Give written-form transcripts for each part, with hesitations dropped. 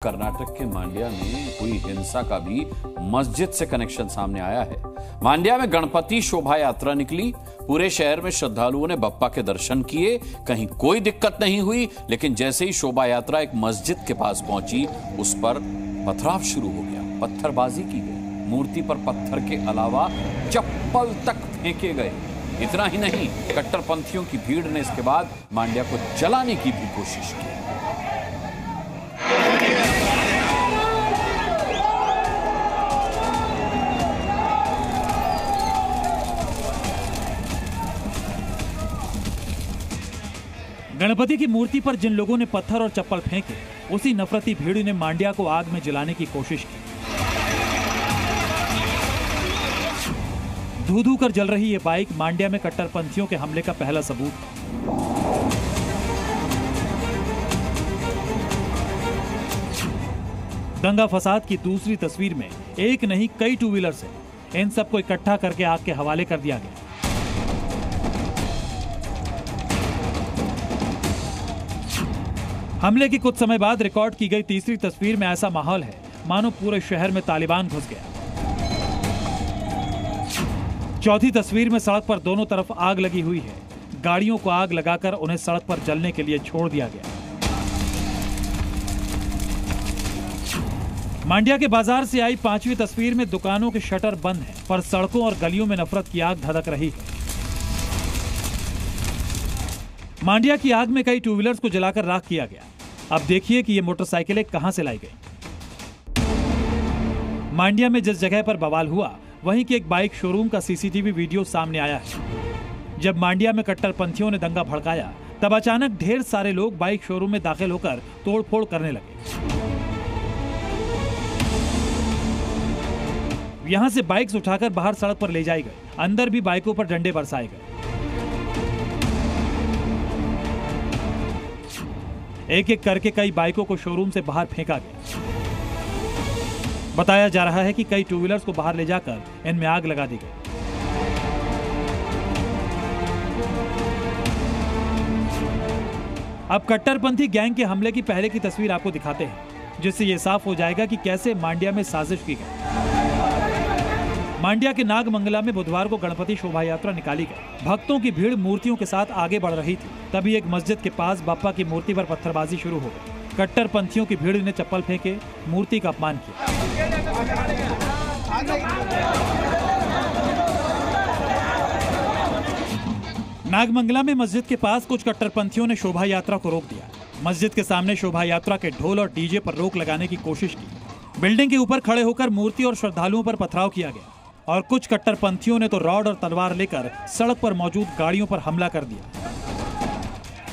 कर्नाटक के मांड्या में हुई हिंसा का भी मस्जिद से कनेक्शन सामने आया है। मांड्या में गणपति शोभा यात्रा निकली। पूरे शहर में श्रद्धालुओं ने बप्पा के दर्शन किए। कहीं कोई दिक्कत नहीं हुई, लेकिन जैसे ही शोभा यात्रा एक मस्जिद के पास पहुंची, उस पर पथराव शुरू हो गया। पत्थरबाजी की गई। मूर्ति पर पत्थर के अलावा चप्पल तक फेंके गए। इतना ही नहीं, कट्टरपंथियों की भीड़ ने इसके बाद मांड्या को जलाने की भी कोशिश की। गणपति की मूर्ति पर जिन लोगों ने पत्थर और चप्पल फेंके, उसी नफरती भीड़ ने मांड्या को आग में जलाने की कोशिश की। धू-धू कर जल रही ये बाइक मांड्या में कट्टरपंथियों के हमले का पहला सबूत है। दंगा फसाद की दूसरी तस्वीर में एक नहीं कई टू व्हीलर से इन सबको इकट्ठा करके आग के हवाले कर दिया गया। हमले के कुछ समय बाद रिकॉर्ड की गई तीसरी तस्वीर में ऐसा माहौल है मानो पूरे शहर में तालिबान घुस गया। चौथी तस्वीर में सड़क पर दोनों तरफ आग लगी हुई है। गाड़ियों को आग लगाकर उन्हें सड़क पर जलने के लिए छोड़ दिया गया। मांड्या के बाजार से आई पांचवी तस्वीर में दुकानों के शटर बंद हैं, पर सड़कों और गलियों में नफरत की आग धधक रही है। मांड्या की आग में कई टू व्हीलर्स को जलाकर राख किया गया। अब देखिए कि ये मोटरसाइकिलें कहां से लाई गई। मांड्या में जिस जगह पर बवाल हुआ, वहीं की एक बाइक शोरूम का सीसीटीवी वीडियो सामने आया है। जब मांड्या में कट्टरपंथियों ने दंगा भड़काया, तब अचानक ढेर सारे लोग बाइक शोरूम में दाखिल होकर तोड़फोड़ करने लगे। यहां से बाइक्स उठाकर बाहर सड़क पर ले जाई गई। अंदर भी बाइकों पर डंडे बरसाए गए। एक एक करके कई बाइकों को शोरूम से बाहर फेंका गया। बताया जा रहा है कि कई टू व्हीलर्स को बाहर ले जाकर इनमें आग लगा दी गई। अब कट्टरपंथी गैंग के हमले की पहले की तस्वीर आपको दिखाते हैं, जिससे यह साफ हो जाएगा कि कैसे मांड्या में साजिश की गई। मांड्या के नागमंगला में बुधवार को गणपति शोभा यात्रा निकाली गई। भक्तों की भीड़ मूर्तियों के साथ आगे बढ़ रही थी। तभी एक मस्जिद के पास बप्पा की मूर्ति पर पत्थरबाजी शुरू हो गई। कट्टरपंथियों की भीड़ ने चप्पल फेंके, मूर्ति का अपमान किया। नागमंगला में मस्जिद के पास कुछ कट्टरपंथियों ने शोभा यात्रा को रोक दिया। मस्जिद के सामने शोभा यात्रा के ढोल और डीजे पर रोक लगाने की कोशिश की। बिल्डिंग के ऊपर खड़े होकर मूर्ति और श्रद्धालुओं पर पथराव किया गया और कुछ कट्टरपंथियों ने तो रॉड और तलवार लेकर सड़क पर मौजूद गाड़ियों पर हमला कर दिया।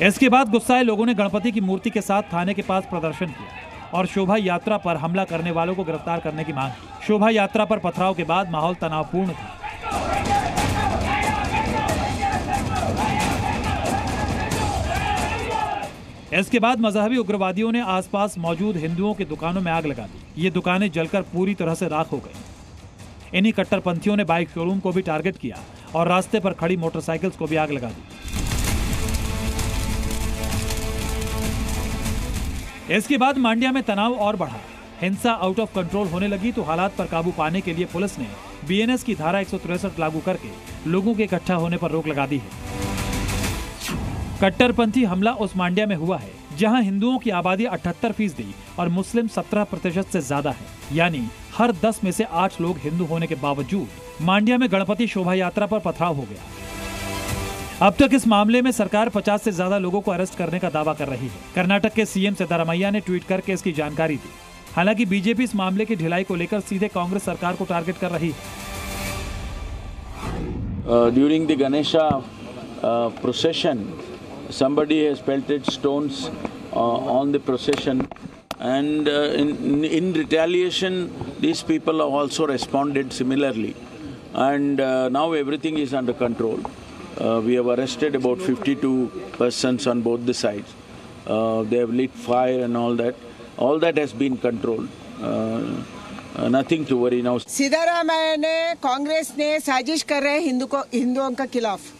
इसके बाद गुस्साए लोगों ने गणपति की मूर्ति के साथ थाने के पास प्रदर्शन किया और शोभा यात्रा पर हमला करने वालों को गिरफ्तार करने की मांग की। शोभा यात्रा पर पथराव के बाद माहौल तनावपूर्ण था। इसके बाद मजहबी उग्रवादियों ने आसपास मौजूद हिंदुओं की दुकानों में आग लगा दी। ये दुकानें जलकर पूरी तरह से राख हो गई। इन्हीं कट्टरपंथियों ने बाइक शोरूम को भी टारगेट किया और रास्ते पर खड़ी मोटरसाइकिल्स को भी आग लगा दी। इसके बाद मांड्या में तनाव और बढ़ा। हिंसा आउट ऑफ कंट्रोल होने लगी तो हालात पर काबू पाने के लिए पुलिस ने बीएनएस की धारा 163 लागू करके लोगों के इकट्ठा होने पर रोक लगा दी है। कट्टरपंथी हमला उस मांड्या में हुआ है जहां हिंदुओं की आबादी 78% और मुस्लिम 17% से ज्यादा है। यानी हर 10 में से 8 लोग हिंदू होने के बावजूद मांड्या में गणपति शोभा यात्रा पर पथराव हो गया। अब तक इस मामले में सरकार 50 से ज्यादा लोगों को अरेस्ट करने का दावा कर रही है। कर्नाटक के सीएम सिद्धरामैया ने ट्वीट करके इसकी जानकारी दी। हालांकि बीजेपी इस मामले की ढिलाई को लेकर सीधे कांग्रेस सरकार को टारगेट कर रही है। During the Ganesha procession somebody has pelted stones on the procession, and in retaliation these people have also responded similarly, and now everything is under control. We have arrested about 52 persons on both the sides. They have lit fire and all that has been controlled. Nothing to worry now. Siddaramaiah ने कांग्रेस ने साजिश कर रहे हिंदुओं के खिलाफ।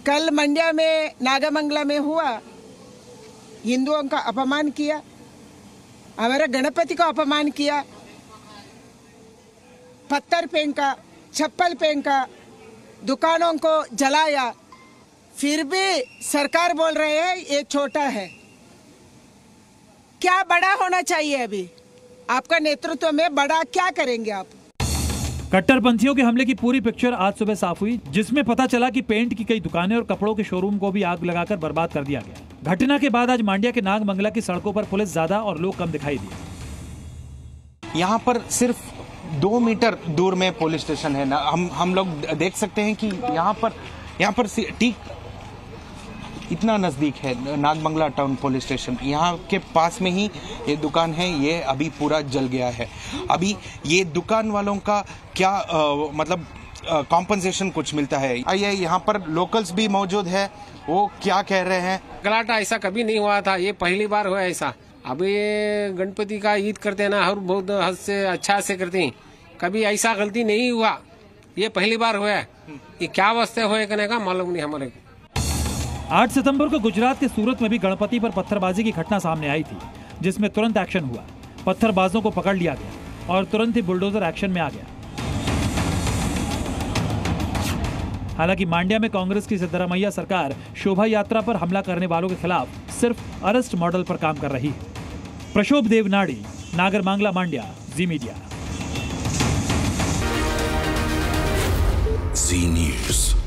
कल मंड्या में नागमंगला में हुआ, हिंदुओं का अपमान किया, हमारे गणपति को अपमान किया, पत्थर फेंका, चप्पल फेंका, दुकानों को जलाया। फिर भी सरकार बोल रहे हैं ये छोटा है। क्या बड़ा होना चाहिए? अभी आपका नेतृत्व में बड़ा क्या करेंगे आप? कट्टरपंथियों के हमले की पूरी पिक्चर आज सुबह साफ हुई, जिसमें पता चला कि पेंट की कई दुकानें और कपड़ों के शोरूम को भी आग लगाकर बर्बाद कर दिया गया। घटना के बाद आज मांड्या के नागमंगला की सड़कों पर पुलिस ज्यादा और लोग कम दिखाई दिए। यहाँ पर सिर्फ 2 मीटर दूर में पुलिस स्टेशन है ना। हम लोग देख सकते हैं कि यहाँ पर ठीक इतना नजदीक है नागमंगला टाउन पुलिस स्टेशन। यहाँ के पास में ही ये दुकान है, ये अभी पूरा जल गया है। अभी ये दुकान वालों का क्या मतलब कॉम्पनसेशन कुछ मिलता है? आइए, यहाँ पर लोकल्स भी मौजूद है, वो क्या कह रहे हैं। गलाटा ऐसा कभी नहीं हुआ था, ये पहली बार हुआ ऐसा। अभी गणपति का ईद करते हैं ना, हर बहुत हद से अच्छा से करते हैं, कभी ऐसा गलती नहीं हुआ, ये पहली बार हुआ है। ये क्या वास्ते हुए करने का मालूम नहीं हमारे को। 8 सितंबर को गुजरात के सूरत में भी गणपति पर पत्थरबाजी की घटना सामने आई थी, जिसमें तुरंत एक्शन हुआ। पत्थरबाजों को पकड़ लिया गया और तुरंत ही बुलडोजर एक्शन में आ गया। हालांकि मांड्या में कांग्रेस की सिद्धरामैया सरकार शोभा यात्रा पर हमला करने वालों के खिलाफ सिर्फ अरेस्ट मॉडल पर काम कर रही है। प्रशोभ देवनाड़ी, नागरमांगला, मांड्या, जी मीडिया। जी न्यूज़।